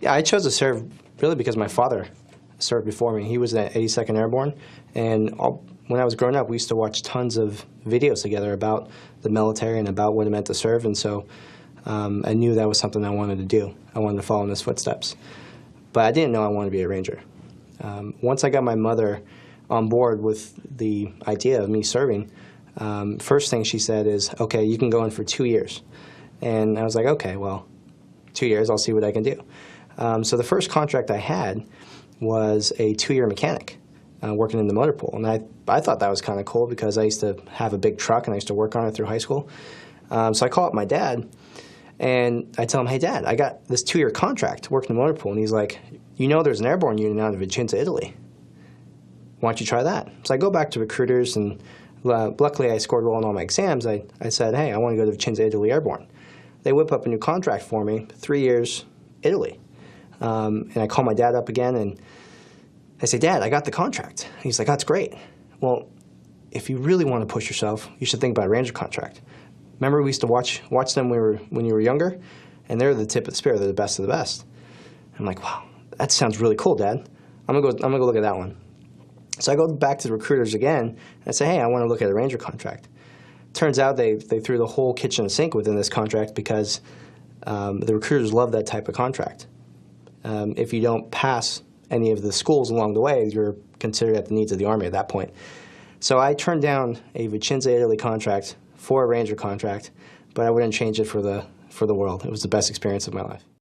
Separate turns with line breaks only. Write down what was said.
Yeah, I chose to serve really because my father served before me. He was at 82nd Airborne, and when I was growing up, we used to watch tons of videos together about the military and about what it meant to serve, and so I knew that was something I wanted to do. I wanted to follow in his footsteps. But I didn't know I wanted to be a Ranger. Once I got my mother on board with the idea of me serving, first thing she said is, okay, you can go in for 2 years. And I was like, okay, well, 2 years, I'll see what I can do. So the first contract I had was a 2-year mechanic working in the motor pool. And I thought that was kind of cool because I used to have a big truck and I used to work on it through high school. So I call up my dad and I tell him, hey, Dad, I got this 2-year contract working in the motor pool. And he's like, you know there's an airborne unit out of Vicenza, Italy. Why don't you try that? So I go back to recruiters, and luckily I scored well on all my exams. I said, hey, I want to go to Vicenza, Italy Airborne. They whip up a new contract for me, 3 years, Italy. And I call my dad up again, and I say, Dad, I got the contract. And he's like, that's great. Well, if you really want to push yourself, you should think about a Ranger contract. Remember we used to watch them when you were younger? And they're the tip of the spear. They're the best of the best. I'm like, wow, that sounds really cool, Dad. I'm gonna go look at that one. So I go back to the recruiters again, and I say, hey, I want to look at a Ranger contract. Turns out they threw the whole kitchen sink within this contract because the recruiters love that type of contract. If you don't pass any of the schools along the way, you're considered at the needs of the Army at that point. So I turned down a Vicenza, Italy contract for a Ranger contract, but I wouldn't change it for the world. It was the best experience of my life.